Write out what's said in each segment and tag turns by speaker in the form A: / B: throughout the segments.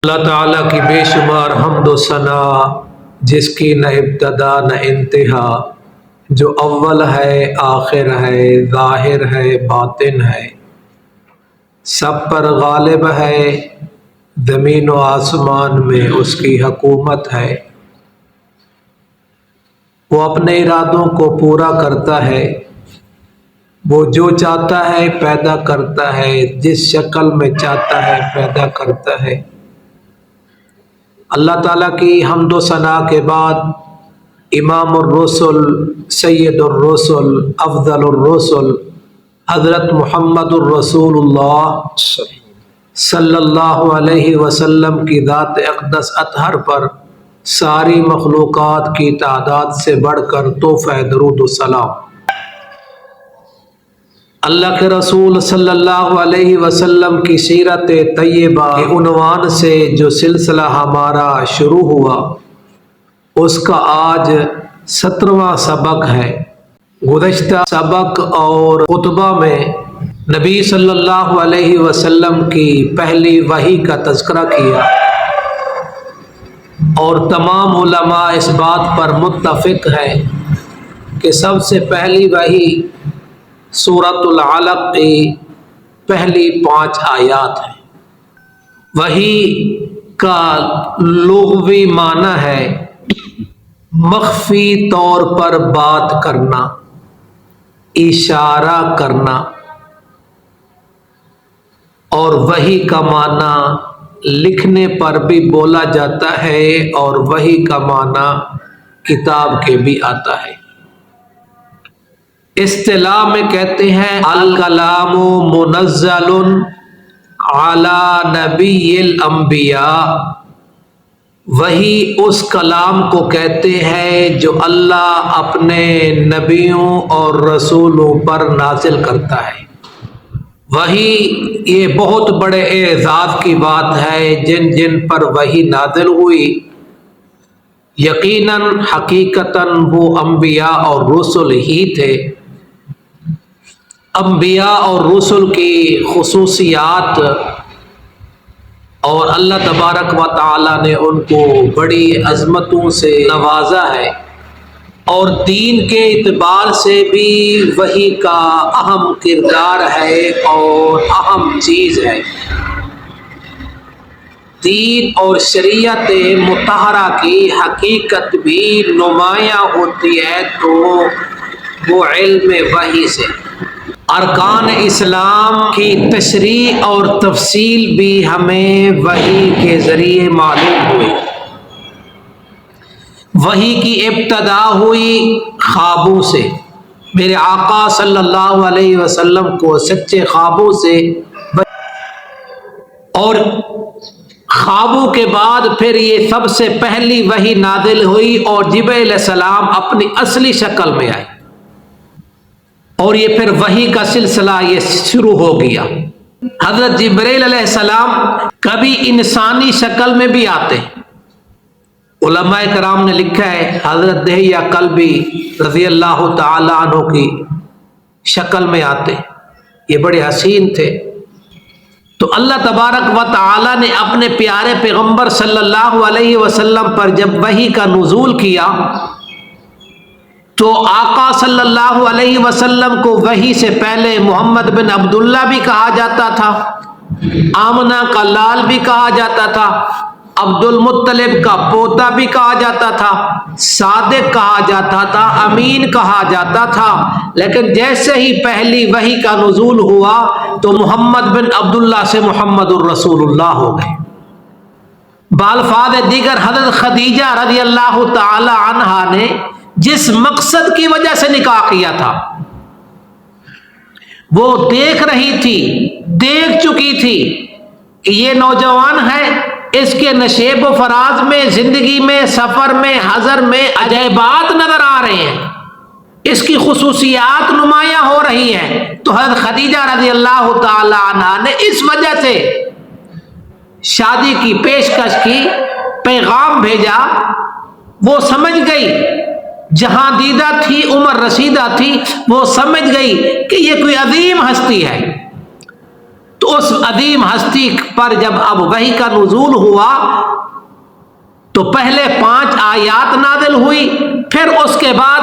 A: اللہ تعالیٰ کی بے شمار حمد و ثنا، جس کی نہ ابتدا نہ انتہا، جو اول ہے آخر ہے ظاہر ہے باطن ہے، سب پر غالب ہے، زمین و آسمان میں اس کی حکومت ہے۔ وہ اپنے ارادوں کو پورا کرتا ہے، وہ جو چاہتا ہے پیدا کرتا ہے، جس شکل میں چاہتا ہے پیدا کرتا ہے۔ اللہ تعالیٰ کی حمد و ثنا کے بعد امام الرسل، سید الرسل، افضل الرسل حضرت محمد الرسول اللہ صلی اللہ علیہ وسلم کی ذات اقدس اطہر پر ساری مخلوقات کی تعداد سے بڑھ کر تحفہ درود و سلام۔ اللہ کے رسول صلی اللہ علیہ وسلم کی سیرت طیبہ کے عنوان سے جو سلسلہ ہمارا شروع ہوا، اس کا آج 17واں سبق ہے۔ گزشتہ سبق اور خطبہ میں نبی صلی اللہ علیہ وسلم کی پہلی وحی کا تذکرہ کیا، اور تمام علماء اس بات پر متفق ہیں کہ سب سے پہلی وحی سورۃ العلق کی پہلی 5 آیات ہیں۔ وحی کا لغوی معنی ہے مخفی طور پر بات کرنا، اشارہ کرنا، اور وحی کا معنی لکھنے پر بھی بولا جاتا ہے، اور وحی کا معنی کتاب کے بھی آتا ہے۔ اصطلاح میں کہتے ہیں الکلام منزل علی نبی الانبیاء۔ وحی اس کلام کو کہتے ہیں جو اللہ اپنے نبیوں اور رسولوں پر نازل کرتا ہے۔ وحی یہ بہت بڑے اعزاز کی بات ہے۔ جن جن پر وحی نازل ہوئی، یقیناً حقیقتاً وہ انبیاء اور رسل ہی تھے۔ انبیاء اور رسل کی خصوصیات، اور اللہ تبارک و تعالی نے ان کو بڑی عظمتوں سے نوازا ہے، اور دین کے اعتبار سے بھی وحی کا اہم کردار ہے اور اہم چیز ہے۔ دین اور شریعت مطہرہ کی حقیقت بھی نمایاں ہوتی ہے تو وہ علم وحی سے۔ ارکان اسلام کی تشریح اور تفصیل بھی ہمیں وحی کے ذریعے معلوم ہوئی۔ وحی کی ابتدا ہوئی خوابوں سے۔ میرے آقا صلی اللہ علیہ وسلم کو سچے خوابوں سے، اور خوابوں کے بعد پھر یہ سب سے پہلی وحی نازل ہوئی، اور جبرائیل علیہ السلام اپنی اصلی شکل میں آئے، اور یہ پھر وحی کا سلسلہ یہ شروع ہو گیا۔ حضرت جبرائیل علیہ السلام کبھی انسانی شکل میں بھی آتے ہیں۔ علماء کرام نے لکھا ہے حضرت دہیہ کلبی رضی اللہ تعالی عنہ کی شکل میں آتے، یہ بڑے حسین تھے۔ تو اللہ تبارک و تعالی نے اپنے پیارے پیغمبر صلی اللہ علیہ وسلم پر جب وحی کا نزول کیا، تو آقا صلی اللہ علیہ وسلم کو وحی سے پہلے محمد بن عبداللہ بھی کہا جاتا تھا، آمنہ کا لال بھی کہا جاتا تھا، عبد المطلب کا پوتا بھی کہا جاتا تھا، صادق کہا جاتا تھا، امین کہا جاتا تھا۔ لیکن جیسے ہی پہلی وحی کا نزول ہوا تو محمد بن عبداللہ سے محمد الرسول اللہ ہو گئے۔ بالفاظ دیگر حضرت خدیجہ رضی اللہ تعالی عنہا نے جس مقصد کی وجہ سے نکاح کیا تھا، وہ دیکھ رہی تھی، دیکھ چکی تھی کہ یہ نوجوان ہے، اس کے نشیب و فراز میں، زندگی میں، سفر میں، حضر میں عجائبات نظر آ رہے ہیں، اس کی خصوصیات نمایاں ہو رہی ہیں۔ تو حضرت خدیجہ رضی اللہ تعالی عنہا نے اس وجہ سے شادی کی پیشکش کی، پیغام بھیجا۔ وہ سمجھ گئی، جہاں دیدہ تھی، عمر رسیدہ تھی، وہ سمجھ گئی کہ یہ کوئی عظیم ہستی ہے، تو اس عظیم ہستی پر جب اب وحی کا نزول ہوا تو پہلے 5 آیات نازل ہوئی، پھر اس کے بعد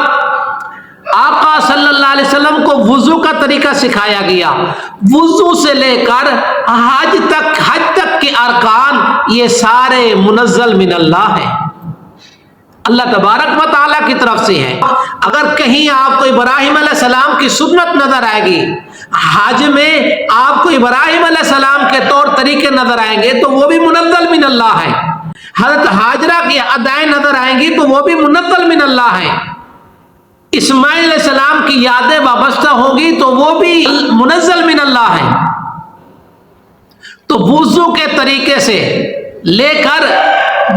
A: آقا صلی اللہ علیہ وسلم کو وضو کا طریقہ سکھایا گیا، وضو سے لے کر حج تک کے ارکان یہ سارے منزل من اللہ ہیں، اللہ تبارک و تعالیٰ کی طرف سے ہے۔ اگر کہیں آپ کو ابراہیم علیہ السلام کی سنت نظر آئے گی، حج میں آپ کو ابراہیم علیہ السلام کے طور طریقے نظر آئیں گے تو وہ بھی منزل من اللہ ہے، حضرت ہاجرہ کی ادائیں نظر آئیں گی تو وہ بھی منزل من اللہ ہے، اسماعیل علیہ السلام کی یادیں وابستہ ہوں گی تو وہ بھی منزل من اللہ ہے۔ تو وضو کے طریقے سے لے کر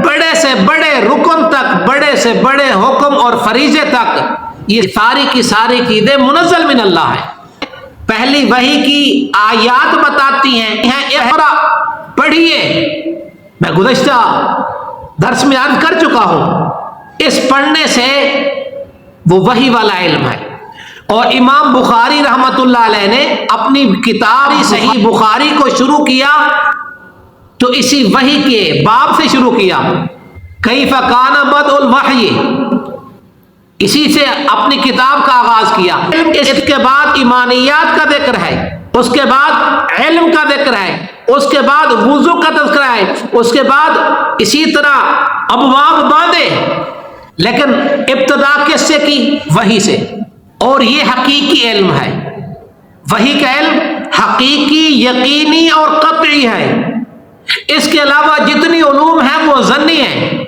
A: بڑے سے بڑے رکن تک، بڑے سے بڑے حکم اور فریضے تک، یہ ساری کی ساری چیزیں منزل من اللہ ہے۔ پہلی وحی کی آیات بتاتی ہیں اقرا پڑھیے، میں گزشتہ درس میں عرض کر چکا ہوں، اس پڑھنے سے وہ وحی والا علم ہے۔ اور امام بخاری رحمت اللہ علیہ نے اپنی کتاب صحیح بخاری کو شروع کیا تو اسی وحی کے باب سے شروع کیا، کیف کان بدء الوحی، اسی سے اپنی کتاب کا آغاز کیا۔ اس کے بعد ایمانیات کا ذکر ہے، اس کے بعد علم کا ذکر ہے، اس کے بعد وضو کا تذکرہ ہے، اس کے بعد اسی طرح ابواب باندھے، لیکن ابتدا کس سے کی؟ وحی سے۔ اور یہ حقیقی علم ہے، وحی کا علم حقیقی، یقینی اور قطعی ہے۔ اس کے علاوہ جتنی علوم ہیں وہ ظنی ہیں۔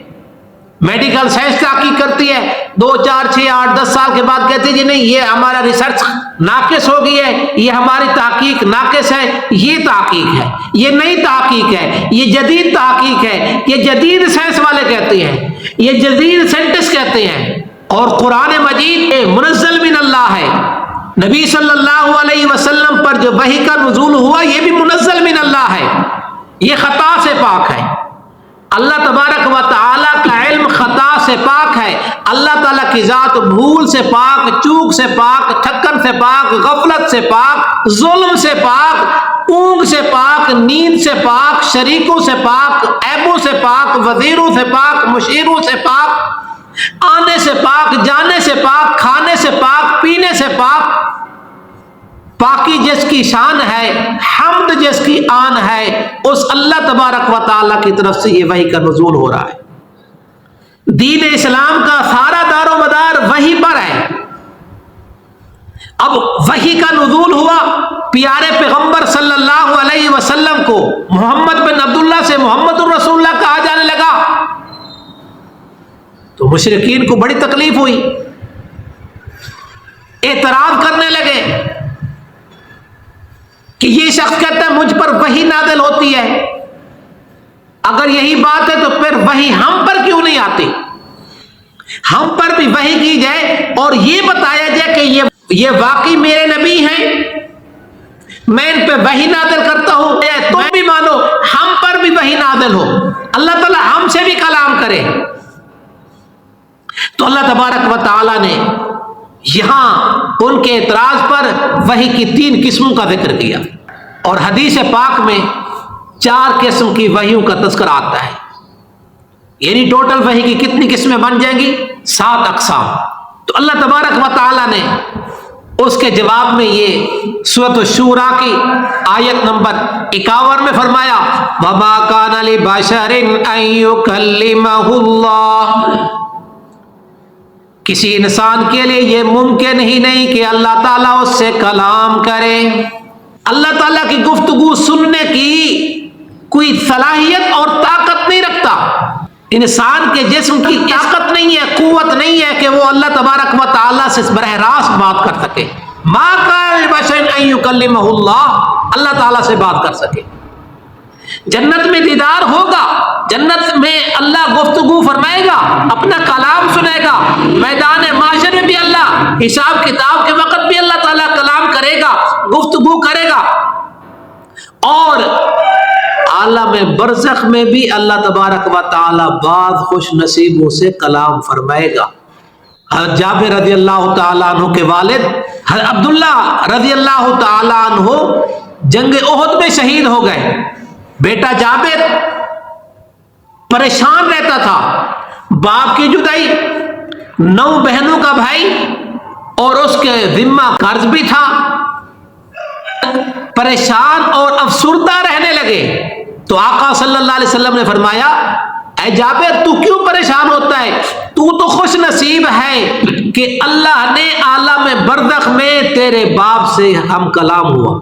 A: میڈیکل سائنس تحقیق کرتی ہے، 2 4 6 8 10 سال کے بعد کہتی ہے جی نہیں، یہ ہمارا ریسرچ ناقص ہو گئی ہے، یہ ہماری تحقیق ناقص ہے، یہ تحقیق ہے، یہ نئی تحقیق ہے، یہ جدید تحقیق ہے، یہ جدید سائنس والے کہتے ہیں، یہ جدید سائنٹسٹ کہتے ہیں۔ اور قرآن مجید منزل من اللہ ہے، نبی صلی اللہ علیہ وسلم پر جو وحی کا نزول ہوا یہ بھی منزل من اللہ ہے، یہ خطا سے پاک ہے۔ اللہ تبارک و تعالیٰ کا علم خطا سے پاک ہے، اللہ تعالیٰ کی ذات بھول سے پاک، چوک سے پاک، تھکن سے پاک، غفلت سے پاک، ظلم سے پاک، اونگ سے پاک، نیند سے پاک، شریکوں سے پاک، عیبوں سے پاک، وزیروں سے پاک، مشیروں سے پاک، آنے سے پاک، جانے سے پاک، کھانے سے پاک، پینے سے پاک۔ پاکی جس کی شان ہے، حمد جس کی آن ہے، اس اللہ تبارک و تعالیٰ کی طرف سے یہ وحی کا نزول ہو رہا ہے۔ دین اسلام کا سارا دار و مدار وحی پر ہے۔ اب وحی کا نزول ہوا، پیارے پیغمبر صلی اللہ علیہ وسلم کو محمد بن عبداللہ سے محمد الرسول اللہ کہا جانے لگا تو مشرکین کو بڑی تکلیف ہوئی، اعتراض کرنے لگے کہ یہ شخص کہتا ہے مجھ پر وحی نازل ہوتی ہے، اگر یہی بات ہے تو پھر وحی ہم پر کیوں نہیں آتی؟ ہم پر بھی وحی کی جائے اور یہ بتایا جائے کہ یہ واقعی میرے نبی ہیں، میں ان پہ وحی نازل کرتا ہوں، تم بھی مانو ہم پر بھی وحی نازل ہو، اللہ تعالیٰ ہم سے بھی کلام کرے۔ تو اللہ تبارک و تعالیٰ نے یہاں ان کے اعتراض پر وحی کی 3 قسموں کا ذکر کیا، اور حدیث پاک میں 4 قسم کی وحیوں کا تذکرہ آتا ہے، یعنی ٹوٹل وحی کی کتنی قسمیں بن جائیں گی؟ 7 اقسام۔ تو اللہ تبارک و تعالیٰ نے اس کے جواب میں یہ سورۃ الشورى کی آیت نمبر 51 میں فرمایا وَمَا كَانَ لِبَشَرٍ أَن يُكَلِّمَهُ اللَّهُ، کسی انسان کے لیے یہ ممکن ہی نہیں کہ اللہ تعالیٰ اس سے کلام کرے۔ اللہ تعالیٰ کی گفتگو سننے کی کوئی صلاحیت اور طاقت نہیں رکھتا، انسان کے جسم کی طاقت نہیں ہے، قوت نہیں ہے کہ وہ اللہ تبارک و تعالیٰ سے براہ راست بات کر سکے۔ ما کان لبشر ان یکلمہ اللہ، اللہ تعالیٰ سے بات کر سکے۔ جنت میں دیدار ہوگا، جنت میں اللہ گفتگو فرمائے گا، اپنا کلام سنے گا، میدان معاشر میں بھی اللہ، حساب کتاب کے وقت بھی اللہ تعالیٰ کلام کرے گا، گفتگو کرے گا، اور عالم برزخ میں بھی اللہ تبارک و تعالیٰ بعض خوش نصیبوں سے کلام فرمائے گا۔ حضرت جابر رضی اللہ تعالیٰ عنہ کے والد حضرت عبداللہ رضی اللہ تعالیٰ عنہ جنگ احد میں شہید ہو گئے. بیٹا جابر پریشان رہتا تھا، باپ کی جدائی، 9 بہنوں کا بھائی، اور اس کے ذمہ قرض بھی تھا. پریشان اور افسردہ رہنے لگے. تو آقا صلی اللہ علیہ وسلم نے فرمایا اے جابر تو کیوں پریشان ہوتا ہے؟ تو خوش نصیب ہے کہ اللہ نے عالم برزخ میں تیرے باپ سے ہم کلام ہوا.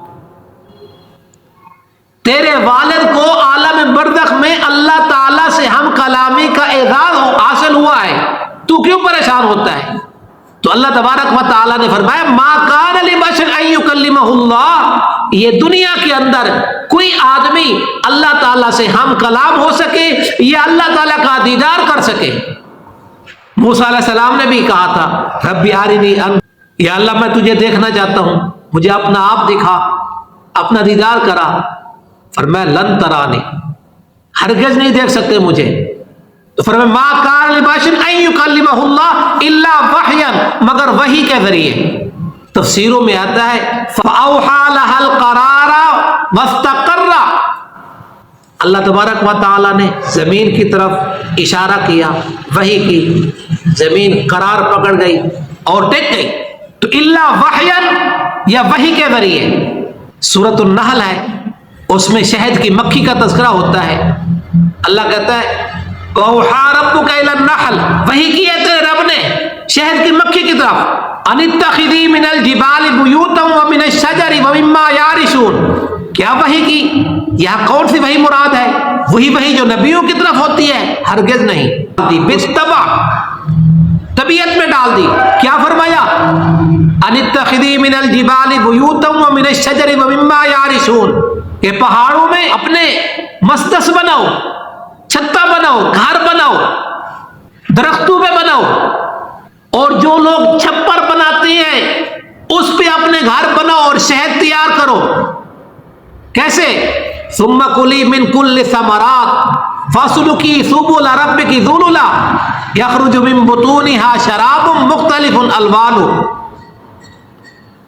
A: تیرے والد کو عالم برزخ میں اللہ تعالیٰ سے ہم کلامی کا اعزاز حاصل ہوا ہے، تو کیوں پریشان ہوتا ہے؟ تو اللہ تبارک و تعالیٰ نے فرمایا ما کان لبشر ان یکلمہ اللہ، یہ دنیا کے اندر کوئی آدمی اللہ تعالیٰ سے ہم کلام ہو سکے یا اللہ تعالیٰ کا دیدار کر سکے. موسیٰ علیہ السلام نے بھی کہا تھا ربی ارنی یا اللہ میں تجھے دیکھنا چاہتا ہوں، مجھے اپنا آپ دکھا، اپنا دیدار کرا. فرمایا لن ترانی، ہرگز نہیں دیکھ سکتے مجھے. تو فرمایا ما کان لبشر ان یکلمہ اللہ الا وحیا، مگر وحی کے ذریعے. تفسیروں میں آتا ہے فاوحى لها القرار واستقر، اللہ تبارک و تعالیٰ نے زمین کی طرف اشارہ کیا، وحی کی، زمین قرار پکڑ گئی اور ٹک گئی. تو الا وحیا یا وحی کے ذریعے. سورۃ النحل ہے، اس میں شہد کی مکھی کا تذکرہ ہوتا ہے. اللہ کہتا ہے وَأَوْحَىٰ رَبُّكَ إِلَى النَّحْلِ، وحی کی ہے تیرے رب نے شہد کی مکھی کی طرف، أَنِ اتَّخِذِي مِنَ الْجِبَالِ بُيُوتًا وَمِنَ الشَّجَرِ وَمِمَّا يَعْرِشُونَ. کیا وحی کی؟ یہاں کون سی وحی مراد ہے؟ وہی وحی جو نبیوں کی طرف ہوتی ہے؟ ہرگز نہیں. بِالطَّبْعِ، طبیعت میں ڈال دی. کیا فرمایا؟ أَنِ اتَّخِذِي مِنَ الْجِبَالِ بُيُوتًا وَمِنَ الشَّجَرِ وَمِمَّا يَعْرِشُونَ، کہ پہاڑوں میں اپنے مسدس بناؤ، چھتا بناؤ، گھر بناؤ، درختوں پہ بناؤ، اور جو لوگ چھپر بناتے ہیں اس پہ اپنے گھر بناؤ اور شہد تیار کرو. کیسے؟ ثم کلی من کل ثمرات فاسلکی سبل ربک ذللا یخرج من بطونها شراب مختلف الوان.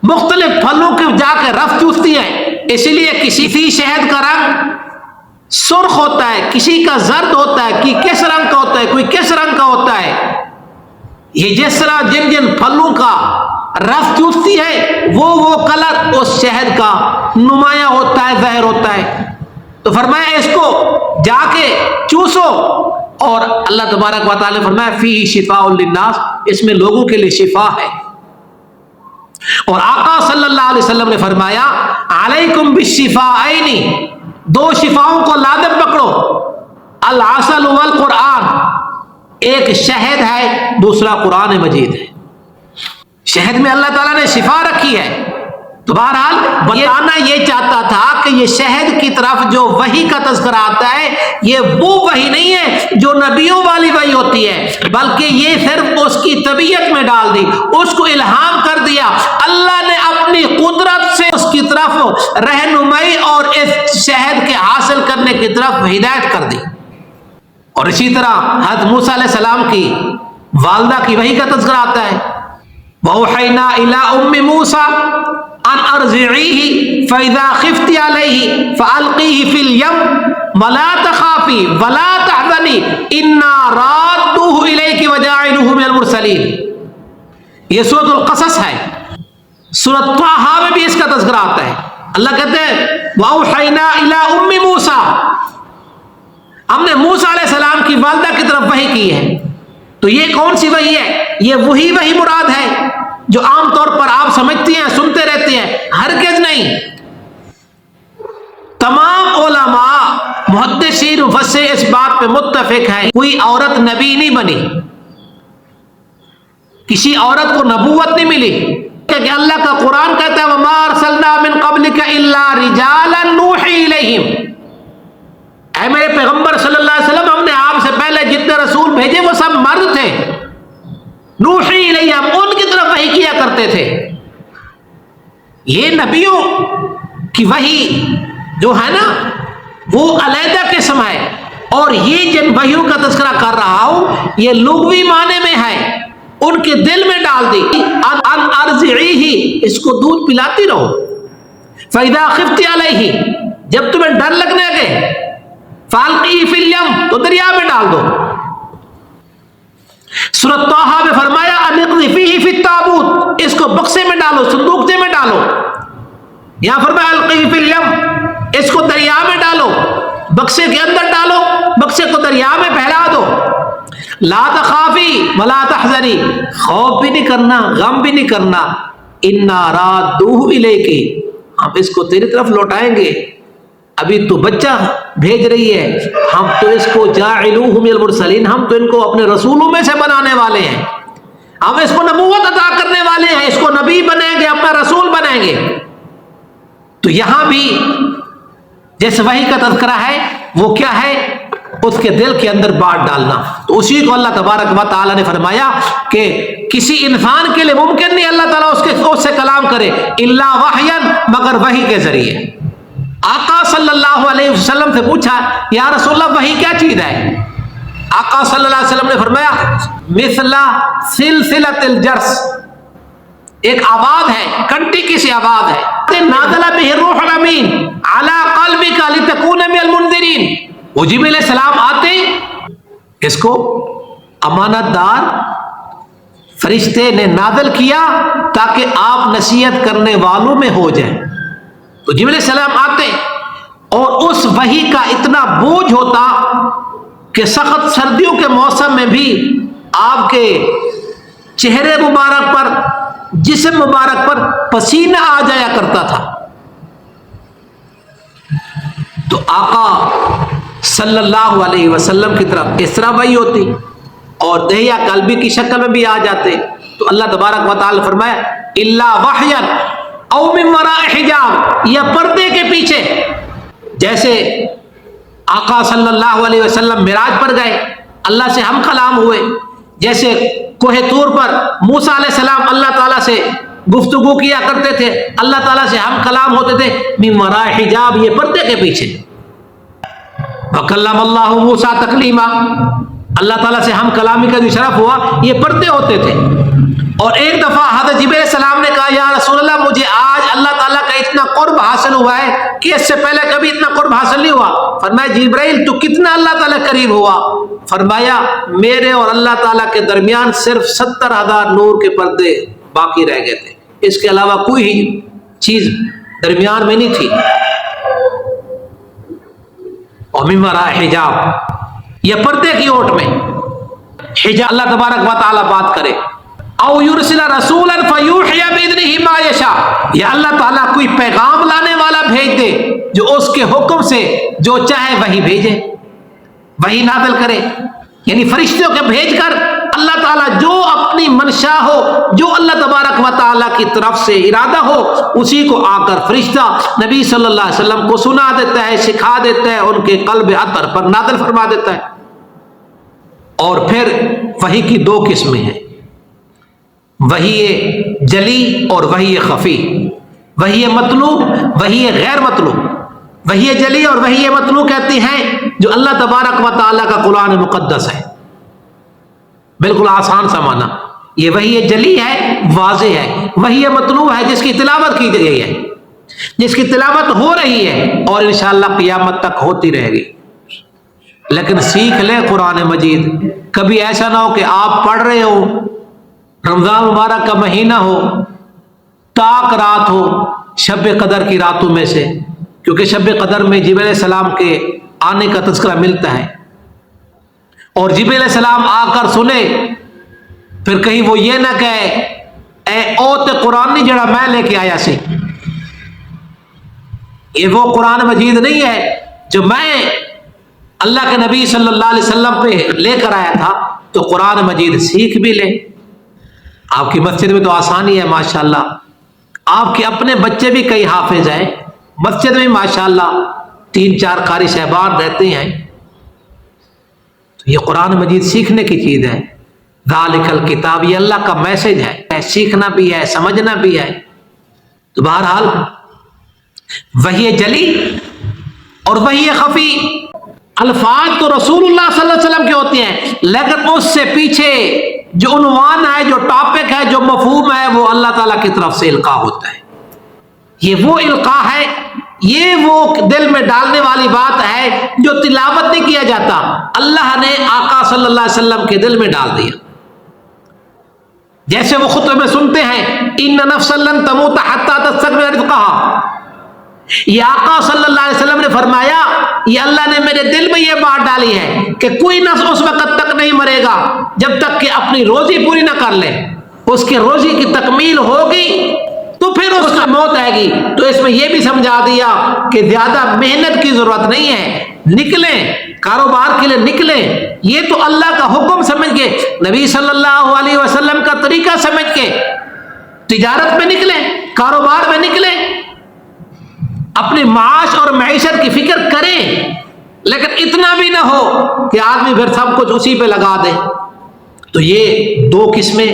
A: مختلف پھلوں کے جا کے رس چوستی ہے، اسی لیے کسی شہد کا رنگ سرخ ہوتا ہے، کسی کا زرد ہوتا ہے، کہ کس رنگ کا ہوتا ہے، کوئی کس رنگ کا ہوتا ہے. یہ جس طرح جن جن پھلوں کا رس چوستی ہے وہ کلر اس شہد کا نمایاں ہوتا ہے، ظاہر ہوتا ہے. تو فرمایا اس کو جا کے چوسو، اور اللہ تبارک و تعالی نے فرمایا فیہ شفاء للناس، اس میں لوگوں کے لیے شفا ہے. اور آقا صلی اللہ علیہ وسلم نے فرمایا علیکم بالشفاءین، 2 شفاؤں کو لازم پکڑو، العسل والقرآن. ایک شہد ہے، دوسرا قرآن مجید ہے. شہد میں اللہ تعالیٰ نے شفا رکھی ہے. تو بہرحال بتانا یہ چاہتا تھا کہ یہ شہد کی طرف جو وحی کا تذکرہ آتا ہے یہ وہ وحی نہیں ہے جو نبیوں والی وحی ہوتی ہے، بلکہ یہ صرف اس کی طبیعت میں ڈال دی، اس کو الہام کر دیا. اللہ نے اپنی قدرت سے اس کی طرف رہنمائی اور اس شہد کے حاصل کرنے کی طرف ہدایت کر دی. اور اسی طرح حضرت موسیٰ علیہ السلام کی والدہ کی وحی کا تذکرہ آتا ہے وَأَوْحَيْنَا إِلَىٰ أُمِّ مُوسَىٰ أَنْ أَرْضِعِيهِ فَإِذَا خِفْتِ عَلَيْهِ فَأَلْقِيهِ فِي الْيَمِّ وَلَا تَخَافِي وَلَا تَحْزَنِي إِنَّا رَادُّوهُ إِلَيْكِ وَجَاعِلُوهُ مِنَ الْمُرْسَلِينَ. یہ سورۃ القصص ہے. سورۃ طٰہٰ میں بھی اس کا تذکرہ آتا ہے. اللہ کہتے ہیں وَأَوْحَيْنَا إِلَىٰ أُمِّ مُوسَىٰ، ہم نے موسیٰ علیہ السلام کی والدہ کی طرف وحی کی ہے. تو یہ کون سی وحی ہے؟ یہ وہی وحی مراد ہے جو عام طور پر آپ سمجھتی ہیں، سنتے رہتے ہیں. ہرگز نہیں. تمام علماء محدثین مفسر اس بات پہ متفق ہیں کوئی عورت نبی نہیں بنی، کسی عورت کو نبوت نہیں ملی، کہ اللہ کا قرآن کہتا ہے وَمَا أَرْسَلْنَا مِن قَبْلِكَ إِلَّا رِجَالًا نُوحِي إِلَيْهِمْ. اے میرے پیغمبر صلی اللہ علیہ وسلم، ہم نے آپ سے پہلے جتنے رسول بھیجے وہ سب مرد تھے. نوحی الیہم، ان کی طرف وحی کیا کرتے تھے. یہ نبیوں کی وحی جو ہے نا وہ علیحدہ قسم ہے، اور یہ جن وحیوں کا تذکرہ کر رہا ہوں یہ لغوی معنی میں ہے، ان کے دل میں ڈال دی. ان ارضعیہ، اس کو دودھ پلاتی رہو. فَإِذَا خِفْتِ عَلَيْهِ، جب تمہیں ڈر لگنے لگے، فَأَلْقِيهِ فِي الْيَمِّ، تو دریا میں ڈال دو۔ سورۃ طٰہٰ میں فرمایا أَنِ اقْذِفِيهِ فِي التَّابُوتِ، اس کو بکسے میں ڈالو، صندوقچے میں ڈالو۔ یہاں فرمایا أَلْقِيهِ فِي الْيَمِّ، اس کو دریا میں ڈالو، بکسے کے اندر ڈالو، بکسے کو دریا میں پھیلا دو۔ لا تخافی ولا تحزنی، خوف بھی نہیں کرنا، غم بھی نہیں کرنا۔ انا رادوہ الیکی، ہم اس کو تیری طرف لوٹائیں گے۔ ابھی تو بچہ بھیج رہی ہے، ہم تو اس کو جاعلوہ من المرسلین، ہم تو ان کو اپنے رسولوں میں سے بنانے والے ہیں، ہم اس کو نبوت عطا کرنے والے ہیں، اس کو نبی بنائیں گے، اپنا رسول بنائیں گے۔ تو یہاں بھی جیسے وحی کا تذکرہ ہے، وہ کیا ہے؟ اس کے دل کے اندر بات ڈالنا۔ تو اسی کو اللہ تبارک و تعالیٰ نے فرمایا کہ کسی انسان کے لیے ممکن نہیں اللہ تعالیٰ اس سے کلام کرے الا وحیاً، مگر وحی کے ذریعے۔ آقا صلی اللہ علیہ وسلم سے پوچھا یا رسول اللہ وحی کیا چیز ہے؟ آقا صلی اللہ علیہ وسلم نے فرمایا مثل سلسلۃ الجرس، ایک آواز ہے، کنٹی کی سی آواز ہے۔ نازل بہ الروح الامین علی قلبک لتکون من المنذرین، وہ جبریل علیہ السلام آتے، اس کو امانت دار فرشتے نے نازل کیا تاکہ آپ نصیحت کرنے والوں میں ہو جائیں۔ تو جبریل علیہ السلام آتے اور اس وحی کا اتنا بوجھ ہوتا کہ سخت سردیوں کے موسم میں بھی آپ کے چہرے مبارک پر، جسم مبارک پر پسینہ آ جایا کرتا تھا۔ تو آقا صلی اللہ علیہ وسلم کی طرف اس طرح وحی ہوتی اور دہیا قلبی کی شکل میں بھی آ جاتے۔ تو اللہ تبارک و تعالی فرمایا الا وحیا او من وراء حجاب، یہ پردے کے پیچھے۔ جیسے آقا صلی اللہ علیہ وسلم معراج پر گئے، اللہ سے ہم کلام ہوئے، جیسے کوہ طور پر موسیٰ علیہ السلام اللہ تعالیٰ سے گفتگو کیا کرتے تھے، اللہ تعالیٰ سے ہم کلام ہوتے تھے، من وراء حجاب، یہ پردے کے پیچھے۔ وَكَلَّمَ اللَّهُ مُوسَىٰ تَكْلِيمًا، اللہ تعالیٰ سے ہم کلامی کا جو شرف ہوا، یہ پردے ہوتے تھے۔ اور ایک دفعہ حضرت جبرائیل علیہ السلام نے کہا یا رسول اللہ مجھے آج اللہ تعالیٰ کا اتنا قرب حاصل ہوا ہے کہ اس سے پہلے کبھی اتنا قرب حاصل نہیں ہوا۔ فرمایا جبرائیل تو کتنا اللہ تعالیٰ قریب ہوا؟ فرمایا میرے اور اللہ تعالیٰ کے درمیان صرف 70,000 نور کے پردے باقی رہ گئے تھے، اس کے علاوہ کوئی چیز درمیان میں نہیں تھی۔ اور من وراء حجاب، یہ پردے کی اوٹ میں حجاب، اللہ تبارک و تعالیٰ بات کرے۔ او یرسل رسولا فیوحی باذنہ ما یشاء، یا اللہ تعالیٰ کوئی پیغام لانے والا بھیج دے جو اس کے حکم سے جو چاہے وہی بھیجے، وہی نازل کرے، یعنی فرشتوں کے بھیج کر اللہ تعالیٰ جو اپنی منشا ہو، جو اللہ تبارک و تعالیٰ کی طرف سے ارادہ ہو، اسی کو آ کر فرشتہ نبی صلی اللہ علیہ وسلم کو سنا دیتا ہے، سکھا دیتا ہے، ان کے قلب اطہر پر نازل فرما دیتا ہے۔ اور پھر وحی کی دو قسمیں ہیں، وحی جلی اور وحی خفی، وحی مطلوب، وحی غیر مطلوب۔ وحی جلی اور وحی مطلوب کہتی ہیں جو اللہ تبارک و تعالیٰ کا قرآن مقدس ہے، بالکل آسان سا معنی۔ یہ وحی جلی ہے، واضح ہے۔ وحی مطلوب ہے جس کی تلاوت کی گئی ہے، جس کی تلاوت ہو رہی ہے اور انشاءاللہ قیامت تک ہوتی رہے گی۔ لیکن سیکھ لیں قرآن مجید، کبھی ایسا نہ ہو کہ آپ پڑھ رہے ہو، رمضان مبارک کا مہینہ ہو، تاک رات ہو شب قدر کی راتوں میں سے، کیونکہ شب قدر میں جبریل علیہ السلام کے آنے کا تذکرہ ملتا ہے، اور جبریل علیہ السلام آ کر سنے، پھر کہیں وہ یہ نہ کہے اے اوت قرآن نہیں جڑا میں لے کے آیا سی، یہ وہ قرآن مجید نہیں ہے جو میں اللہ کے نبی صلی اللہ علیہ وسلم پہ لے کر آیا تھا۔ تو قرآن مجید سیکھ بھی لے۔ آپ کی مسجد میں تو آسانی ہے ماشاءاللہ، آپ کے اپنے بچے بھی کئی حافظ ہیں، مسجد میں ماشاءاللہ 3-4 قاری صاحبان رہتے ہیں، تو یہ قرآن مجید سیکھنے کی چیز ہے۔ ذالک الکتاب، یہ اللہ کا میسج ہے، سیکھنا بھی ہے، سمجھنا بھی ہے۔ تو بہرحال وحی جلی اور وحی خفی، الفاظ تو رسول اللہ صلی اللہ علیہ وسلم کے ہوتے ہیں، لیکن اس سے پیچھے جو عنوان ہے، جو ٹاپک ہے، جو مفہوم ہے، وہ اللہ تعالیٰ کی طرف سے القاء ہوتا ہے۔ یہ وہ القاء ہے، یہ وہ دل میں ڈالنے والی بات ہے جو تلاوت نہیں کیا جاتا، اللہ نے آقا صلی اللہ علیہ وسلم کے دل میں ڈال دیا۔ جیسے وہ خطبے میں سنتے ہیں ان نفسا لن تموت حتی تستکمل رزقہا، یہ آقا صلی اللہ علیہ وسلم نے فرمایا، یہ اللہ نے میرے دل میں یہ بات ڈالی ہے کہ کوئی نفس اس وقت تک نہیں مرے گا جب تک کہ اپنی روزی پوری نہ کر لے، اس کی روزی کی تکمیل ہوگی تو پھر اس کی موت آئے گی۔ تو اس میں یہ بھی سمجھا دیا کہ زیادہ محنت کی ضرورت نہیں ہے، نکلیں کاروبار کے لیے نکلیں، یہ تو اللہ کا حکم سمجھ کے، نبی صلی اللہ علیہ وسلم کا طریقہ سمجھ کے تجارت میں نکلیں، کاروبار میں نکلیں، اپنے معاش اور معیشت کی فکر کریں، لیکن اتنا بھی نہ ہو کہ آدمی پھر سب کچھ اسی پہ لگا دے۔ تو یہ دو قسمیں،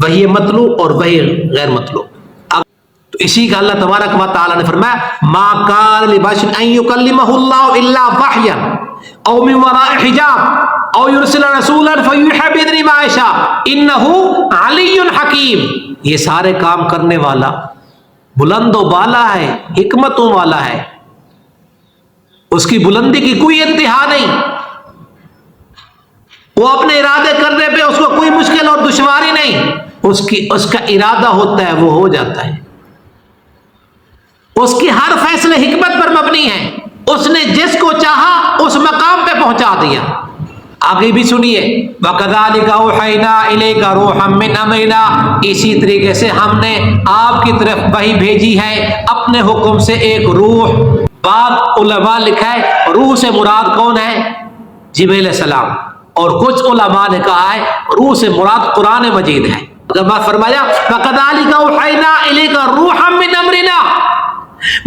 A: وہی مطلوب اور وہی غیر مطلوب۔ تو اسی کا اللہ تبارک و تعالی نے فرمایا ما کان لبشر ان یکلمہ اللہ الا وحیا او من وراء حجاب او یرسل رسولا فیوحی باذنہ ما یشاء انہ علی حکیم۔ یہ سارے کام کرنے والا بلند و بالا ہے، حکمتوں والا ہے، اس کی بلندی کی کوئی انتہا نہیں، وہ اپنے ارادے کرنے پہ اس کو کوئی مشکل اور دشواری نہیں، اس کا ارادہ ہوتا ہے وہ ہو جاتا ہے، اس کی ہر فیصلے حکمت پر مبنی ہے، اس نے جس کو چاہا اس مقام پہ پہنچا دیا۔ آگے بھی سنیے وَكَذَلِكَ أَوْحَيْنَا إِلَيْكَ رُوحًا مِّنْ أَمْرِنَا، اسی طریقے سے ہم نے آپ کی طرف وحی بھیجی ہے اپنے حکم سے ایک روح۔ بعض علماء لکھا ہے روح سے مراد کون ہے؟ جبریل علیہ السلام، اور کچھ علماء نے کہا ہے روح سے مراد قرآن مجید ہے۔ جب فرمایا وَكَذَلِكَ أَوْحَيْنَا إِلَيْكَ رُوحًا مِّنْ أَمْرِنَا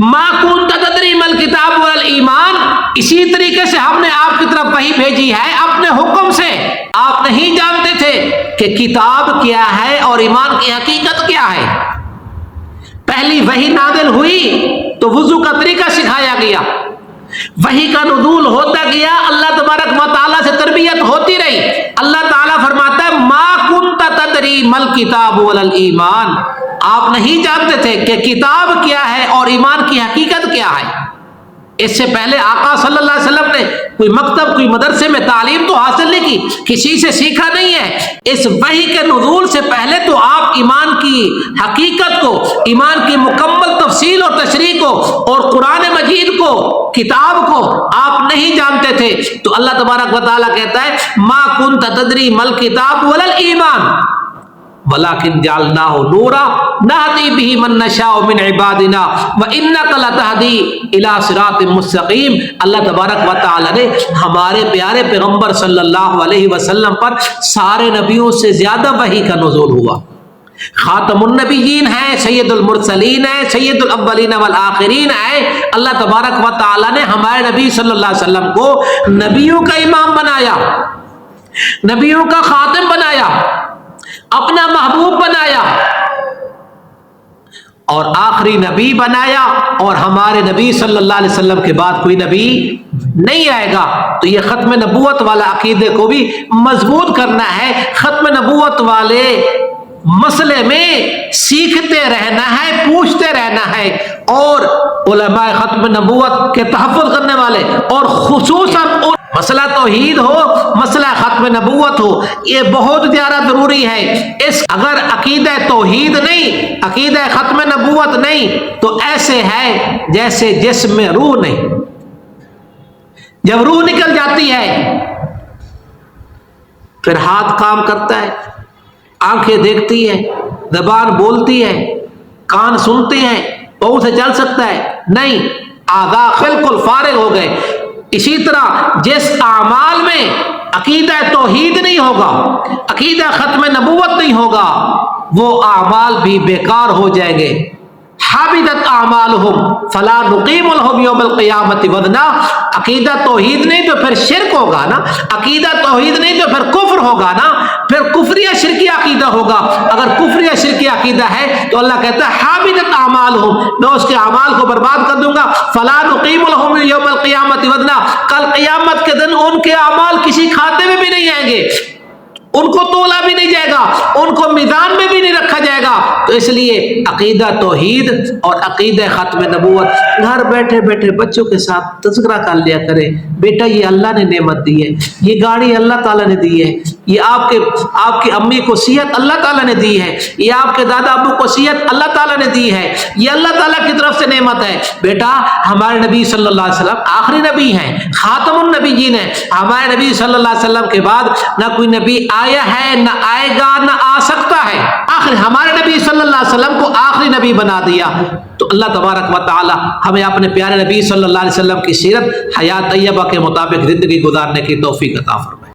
A: ما كنت تدری ما الکتاب والایمان، اسی طریقے سے ہم نے آپ کی طرف وحی بھیجی ہے اپنے حکم سے۔ آپ نہیں جانتے تھے کہ کتاب کیا ہے اور ایمان کی حقیقت کیا ہے۔ پہلی وحی نازل ہوئی تو وضو کا طریقہ سکھایا گیا، وحی کا نزول ہوتا گیا، اللہ تبارک و تعالیٰ سے تربیت ہوتی رہی۔ اللہ تعالیٰ فرماتا ہے ما كنت تدری ما الکتاب والایمان، آپ نہیں جانتے تھے کہ کتاب کیا ہے اور ایمان کی حقیقت کیا ہے۔ اس سے پہلے آقا صلی اللہ علیہ وسلم نے کوئی مکتب کوئی مدرسے میں تعلیم تو حاصل نہیں کی، کسی سے سیکھا نہیں ہے۔ اس وحی کے نزول سے پہلے تو آپ ایمان کی حقیقت کو، ایمان کی مکمل تفصیل اور تشریح کو اور قرآن مجید کو، کتاب کو آپ نہیں جانتے تھے۔ تو اللہ تبارک و تعالیٰ کہتا ہے ما كنت تدری ما الکتاب ولا الایمان وَلَكِنْ جَعَلْنَاهُ نُورًا نَهْدِي بِهِ مَن نَّشَاءُ مِنْ عِبَادِنَا وَإِنَّكَ لَتَهْدِي إِلَىٰ صِرَاطٍ مُّسْتَقِيمٍ۔ اللہ تبارک و تعالی نے ہمارے پیارے پیغمبر صلی اللہ علیہ وسلم پر سارے نبیوں سے زیادہ وحی کا نزول ہوا، خاتم النبیین ہے، سید المرسلین ہے، سید الاولین والآخرین ہے۔ اللہ تبارک و تعالی نے ہمارے نبی صلی اللہ علیہ وسلم کو نبیوں کا امام بنایا، نبیوں کا خاتم بنایا، اپنا محبوب بنایا اور آخری نبی بنایا، اور ہمارے نبی صلی اللہ علیہ وسلم کے بعد کوئی نبی نہیں آئے گا۔ تو یہ ختم نبوت والا عقیدے کو بھی مضبوط کرنا ہے، ختم نبوت والے مسئلے میں سیکھتے رہنا ہے، پوچھتے رہنا ہے، اور علماء ختم نبوت کے تحفظ کرنے والے، اور خصوصاً مسئلہ توحید ہو، مسئلہ ختم نبوت ہو، یہ بہت زیادہ ضروری ہے۔ اگر عقیدہ توحید نہیں، عقیدہ ختم نبوت نہیں، تو ایسے ہے جیسے جسم میں روح نہیں۔ جب روح نکل جاتی ہے پھر ہاتھ کام کرتا ہے، آنکھیں دیکھتی ہیں، زبان بولتی ہے، کان سنتے ہیں، پاؤں سے چل سکتا ہے نہیں، اعضاء بالکل فارغ ہو گئے۔ اسی طرح جس اعمال میں عقیدہ توحید نہیں ہوگا، عقیدہ ختم نبوت نہیں ہوگا، وہ اعمال بھی بیکار ہو جائیں گے۔ حابطت اعمالهم فلا نقیم لهم یوم القیامت وزنا، عقیدہ توحید نہیں تو پھر شرک ہوگا نا، عقیدہ توحید نہیں تو پھر کفر ہوگا نا، پھر کفریہ شرکی عقیدہ ہوگا۔ اگر کفریہ شرکی عقیدہ ہے تو اللہ کہتا ہے حابطت اعمالهم، میں اس کے اعمال کو برباد کر دوں گا۔ فلا نقیم لهم یوم القیامت وزنا، کل قیامت کے دن ان کے اعمال کسی کھاتے میں بھی نہیں آئیں گے، ان کو تولا بھی نہیں جائے گا، ان کو میزان میں بھی نہیں رکھا جائے گا۔ تو اس لیے عقیدہ توحید اور عقیدہ ختم نبوت گھر بیٹھے بیٹھے بچوں کے ساتھ تذکرہ کر لیا کرے، بیٹا یہ اللہ نے نعمت دی ہے، یہ گاڑی اللہ تعالیٰ نے دی ہے، یہ آپ کی امی کو صحت اللہ تعالیٰ نے دی ہے، یہ آپ کے دادا ابو کو صحت اللہ تعالیٰ نے دی ہے، یہ اللہ تعالیٰ کی طرف سے نعمت ہے۔ بیٹا ہمارے نبی صلی اللہ علیہ وسلم آخری نبی ہیں، خاتم النبیین ہیں، ہمارے نبی صلی اللہ علیہ وسلم کے بعد نہ کوئی نبی آیا ہے، نہ آئے گا، نہ آ سکتا ہے۔ آخر ہمارے نبی صلی اللہ علیہ وسلم کو آخری نبی بنا دیا۔ تو اللہ تبارک و تعالی ہمیں اپنے پیارے نبی صلی اللہ علیہ وسلم کی سیرت حیات طیبہ کے مطابق زندگی گزارنے کی توفیق عطا فرمائے۔